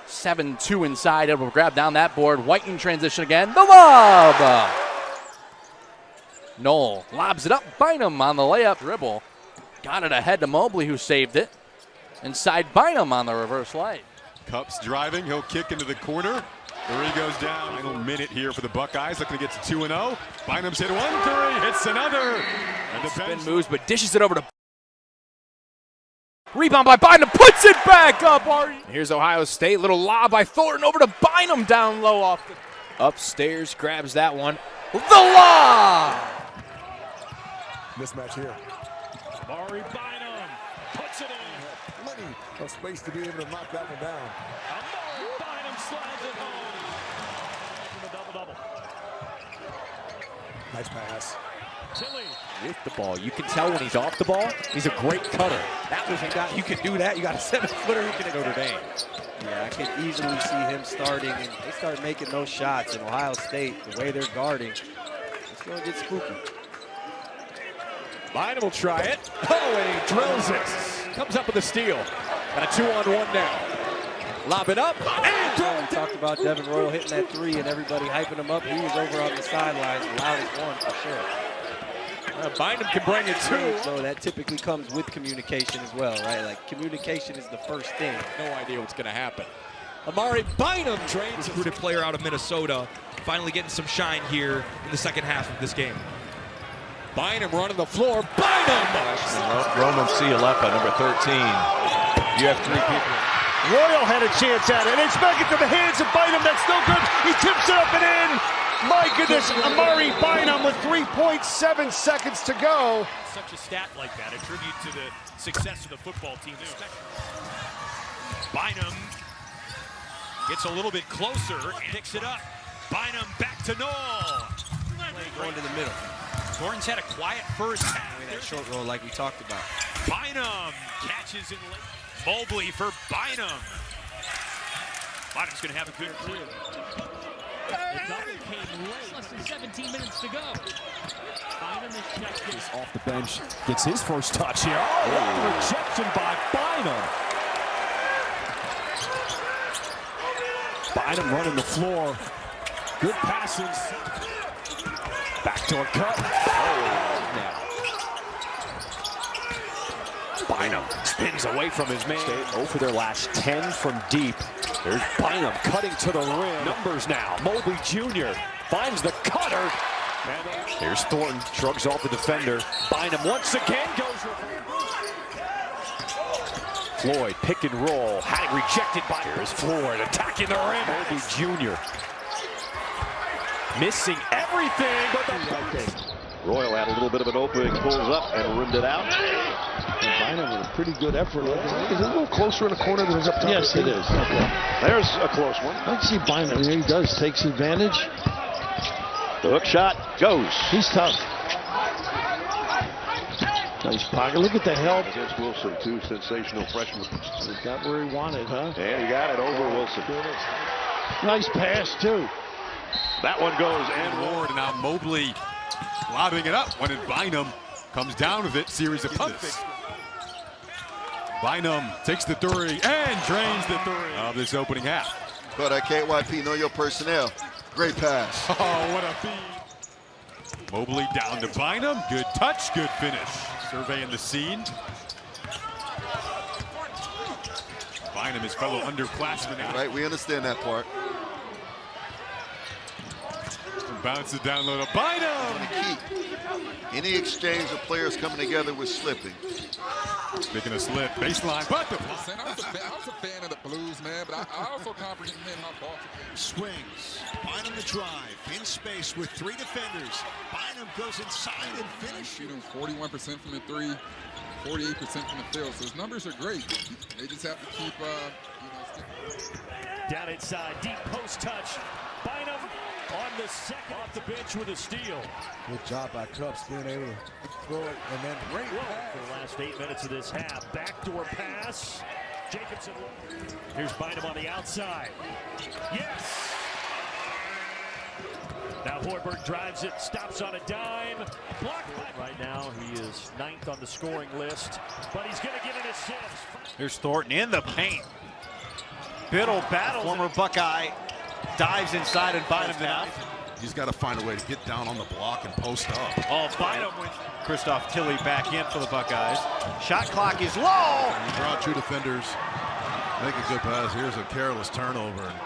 7-2 inside, able to grab down that board. White in transition again. The lob! Knoll lobs it up. Bynum on the layup dribble. Got it ahead to Mobley, who saved it. Inside Bynum on the reverse lay. Cups driving. He'll kick into the corner. Three goes down. Final minute here for the Buckeyes. Looking to get to 2-0. Bynum's hit 1-3. Hits another. And the Spin moves, but dishes it over to. Rebound by Bynum. Puts it back up. Here's Ohio State. Little lob by Thornton over to Bynum down low off the. Upstairs grabs that one. The lob. Mismatch here. Amare Bynum puts it in. Plenty of space to be able to knock that one down. Amare Bynum slides it home. The double-double. Nice pass. Tilly. With the ball. You can tell when he's off the ball, he's a great cutter. That was a guy, you can do that. You got a 7-footer who can Notre Dame. Yeah, I can easily see him starting, and they start making those shots in Ohio State, the way they're guarding. It's going to get spooky. Bynum will try it. Oh, and he drills it. Comes up with a steal. And a 2-on-1 now. Lob it up. And We talked about Devin Royal hitting that three and everybody hyping him up. He was over on the sidelines, the loudest one for sure. Bynum can bring it too. So that typically comes with communication as well, right? Like, communication is the first thing. No idea what's going to happen. Amare Bynum trains. Recruited player out of Minnesota, finally getting some shine here in the second half of this game. Bynum running the floor. Bynum! Roman Cialeppa, number 13. You have three people. Royal had a chance at it, and it's back into the hands of Bynum. That's no good. He tips it up and in. My goodness, Amare Bynum with 3.7 seconds to go. Such a stat like that, a tribute to the success of the football team. Bynum gets a little bit closer and picks it up. Bynum back to Knoll. Going to the middle. Thornton's had a quiet first half. That short roll like we talked about. Bynum catches in late. Mobley for Bynum. Bynum's going to have a good career. The double came late. Less than 17 minutes to go. Bynum is checked in. Off the bench, gets his first touch here. Oh, rejection by Bynum. Bynum running the floor. Good passes. Backdoor cut. Bynum spins away from his man. State 0 for their last 10 from deep. There's Bynum cutting to the rim. Numbers now. Mobley Jr. finds the cutter. Here's Thornton, shrugs off the defender. Bynum once again goes. Floyd, pick and roll. Had it rejected by. Here's Floyd attacking the rim. Mobley Jr. missing everything but the. Royal had a little bit of an opening, pulls up and rimmed it out. And Bynum with a pretty good effort. Is it a little closer in the corner than it is up top? Yes, it is. Okay. There's a close one. I see Bynum. He does. Takes advantage. The hook shot goes. He's tough. Nice pocket. Look at the help. Against Wilson, too. Sensational freshman. He got where he wanted, huh? And he got it over Wilson. Nice pass, too. That one goes and Ward, and now Mobley lobbing it up. When Bynum comes down with it, series of pump fakes. Bynum takes the three and drains the three of this opening half. But KYP, know your personnel. Great pass. Oh, what a feed. Mobley down to Bynum. Good touch, good finish. Surveying the scene. Bynum, his fellow underclassman. Right, we understand that part. Bounce it down low to Bynum. Any exchange of players coming together with slipping. Making a slip, baseline, but the I was a fan of the Blues, man, but I also comprehend how Baltimore Swings. Bynum the drive. In space with three defenders. Bynum goes inside and finishes. shooting 41% from the three, 48% from the field. So his numbers are great. They just have to keep, Down inside, deep post touch. Bynum on the second off the bench with a steal. Good job by Cups being able to throw it and then bring it back. For the last 8 minutes of this half. Backdoor pass. Jacobson. Here's Bynum on the outside. Yes! Now Hoiberg drives it, stops on a dime. Blocked by. Right now he is 9th on the scoring list, but he's going to get an assist. Here's Thornton in the paint. Biddle battle. Former Buckeye dives inside and Bynum down. He's got to find a way to get down on the block and post up. Oh, Bynum wins. Christoph Tilley back in for the Buckeyes. Shot clock is low. You draw two defenders, make a good pass. Here's a careless turnover. And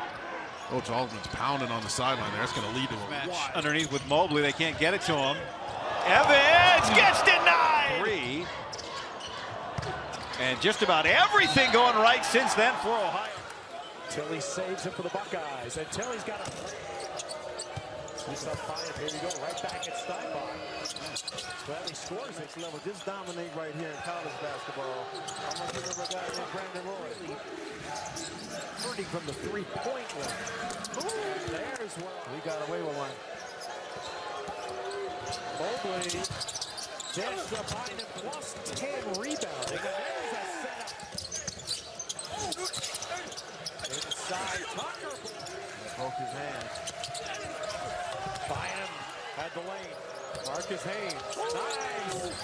Coach Altman's pounding on the sideline there. That's going to lead to a match underneath with Mobley. They can't get it to him. Evans gets denied. 3. And just about everything going right since then for Ohio. Tilley saves it for the Buckeyes, and Tilley's got a... He's up Bynum. Here we go, right back at Steinbach. Well, he scores next level. Just dominate right here in college basketball. I'm going to give him a guy named Brandon Roy. Hurting from the three-point line. There's one. He got away with one. Mobley gets the Bynum plus 10 rebounding. And there's a setup. Inside Tucker. Broke his hand. Bynum had the lane. Marcus Haynes. Nice.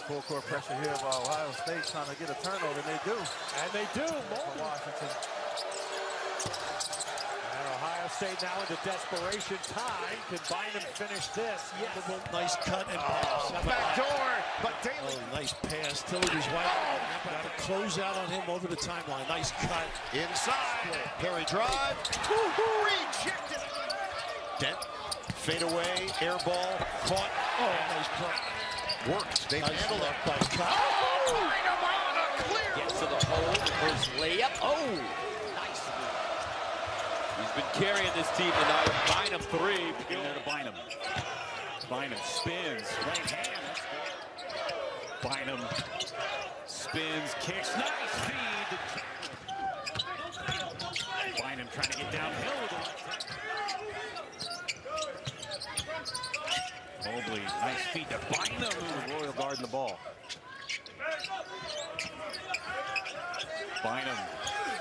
Full court pressure here by Ohio State trying to get a turnover, and they do. And they do. Washington. And Ohio State now into desperation time. Can Bynum finish this? Yes. Nice cut and pass. Back door, but Daly. Oh, nice pass. Tilley was wide. Got a close out on him over the timeline. Nice cut. Inside. Perry drive. Rejected. Dent. Fade away. Air ball. Caught. Oh, nice play. Worked. They handled it by Kyle. Gets to the hole. First layup. Oh, nice. He's been carrying this team tonight. Bynum 3. Getting there to Bynum. Bynum spins. Right hand. Bynum spins, kicks. Nice feed. Bynum trying to get downhill with it. Mobley, nice feed to Bynum. Royal guarding the ball. Bynum,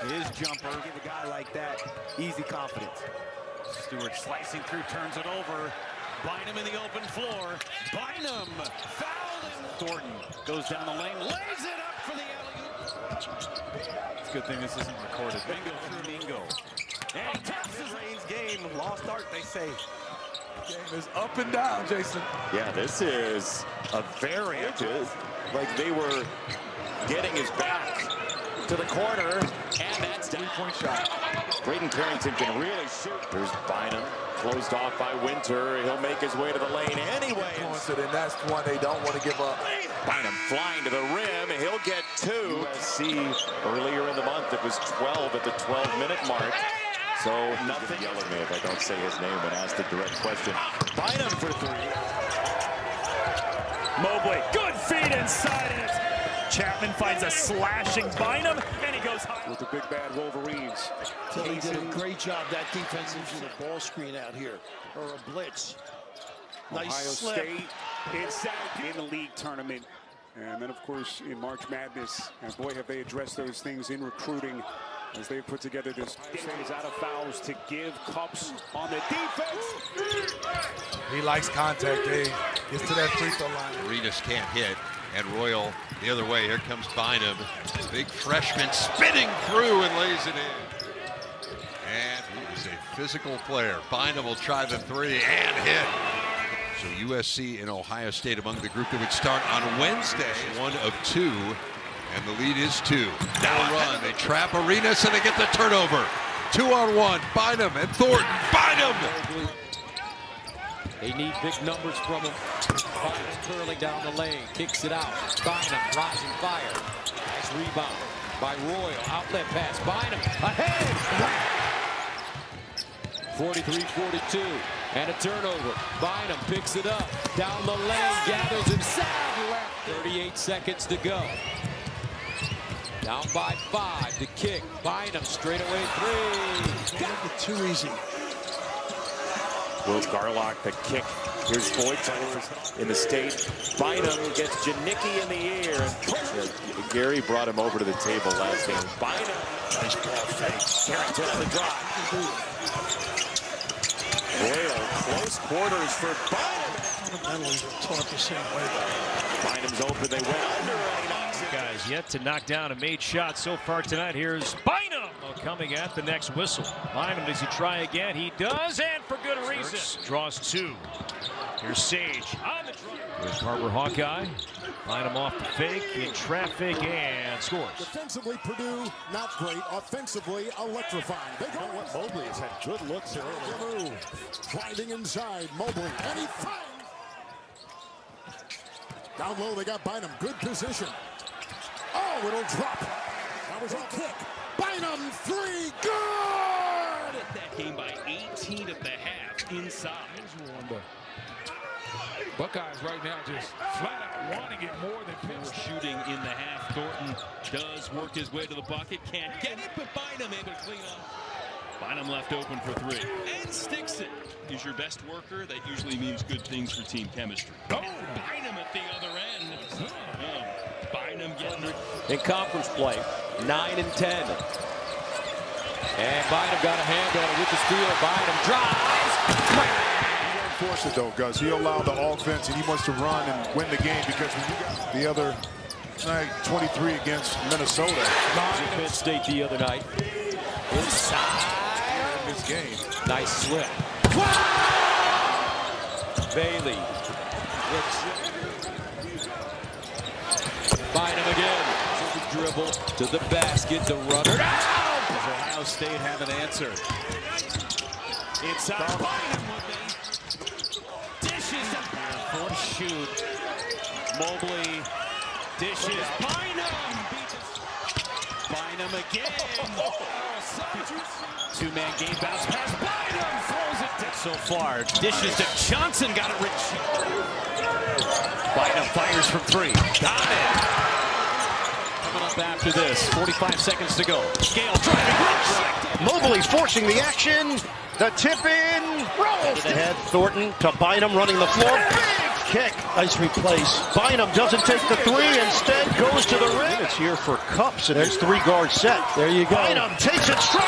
his jumper. Give a guy like that easy confidence. Stewart slicing through, turns it over. Bynum in the open floor. Bynum fouled him. Thornton goes down the lane, lays it up for the alley-oop. It's a good thing this isn't recorded. Mingo through Mingo. And he taps his Reigns game. Lost art, they say. Game is up and down, Jason. Yeah, this is a very like they were getting his back to the corner, and that's down. 3-point shot. Braden Carrington can really shoot. There's Bynum, closed off by Winter. He'll make his way to the lane anyway. And that's one they don't want to give up. Bynum flying to the rim, and he'll get 2. USC earlier in the month, it was 12 at the 12-minute mark. So nothing. Yell at me if I don't say his name and ask the direct question. Bynum for 3. Mobley, good feed inside it. Chapman finds a slashing Bynum, and he goes high. With the big bad Wolverines. Tilley did a great job. That defense using a ball screen out here, or a blitz. Nice Ohio slip. State in the league tournament. And then, of course, in March Madness. And boy, have they addressed those things in recruiting as they put together this. Stays out of fouls to give Cups on the defense. He likes contact, Dave. Gets to that free throw line. Arenas can't hit. And Royal the other way. Here comes Bynum. Big freshman spinning through and lays it in. And he is a physical player. Bynum will try the 3 and hit. So USC and Ohio State among the group that would start on Wednesday. 1 of 2. And the lead is 2. Now run. They trap Arenas and they get the turnover. 2-on-1. Bynum and Thornton. Bynum! They need big numbers from him. Bynum curling down the lane, kicks it out. Bynum, rising fire. Nice rebound by Royal. Outlet pass. Bynum ahead. 43-42. And a turnover. Bynum picks it up. Down the lane, gathers himself. 38 seconds to go. Down by 5. The kick. Bynum straightaway 3. Got it too easy. Will Garlock, the kick. Here's Floyd in the state. Bynum gets Janicki in the air. And Gary brought him over to the table last game. Bynum. Nice ball fake. Carrington on the drive. Royal, close quarters for Bynum. Fundamentally taught the same way. Bynum's open. They went under. And he knocks it. Guys yet to knock down a made shot so far tonight. Here's Bynum. Coming at the next whistle. Bynum, does he try again? He does, and for good reason. Draws two. Here's Sage on the draw. There's Carver Hawkeye. Bynum off the fake, in traffic, and scores. Defensively, Purdue, not great. Offensively, electrifying. They go. Mobley has had good looks early. Driving inside, Mobley, and he finds. Down low, they got Bynum. Good position. Oh, it'll drop. That was a kick. Bynum, three, good! That game by 18 at the half inside. Buckeyes right now just flat out wanting it more than Pittsburgh. Shooting in the half. Thornton does work his way to the bucket. Can't get it, but Bynum able to clean up. Bynum left open for three. And sticks it. He's your best worker. That usually means good things for team chemistry. Oh, Bynum at the other end. Bynum getting in conference play, 9 and 10. And Bynum got a hand on it with the steal. Bynum drives. Force it though, Gus. He allowed the offense and he wants to run and win the game because when you got the other night, 23 against Minnesota. Penn State the other night. Inside. In this game. Nice slip. Bailey. Bynum again. To the dribble, to the basket, the runner. Does Ohio State have an answer? Inside. Bynum with it. Dishes. Force shoot. Mobley. Dishes. Bynum. Bynum again. Two-man game bounce pass. Bynum throws it down. So far. Dishes to Johnson. Got it rich. Bynum fires from three. Got it. Coming up after this. 45 seconds to go. Scale driving. Mobley's forcing the action. The tip in. Rolls. Ahead. Thornton to Bynum running the floor. Big kick. Nice replace. Bynum doesn't take the three. Instead goes to the rim. It's here for Cups in his three-guard set. There you go. Bynum takes it strong.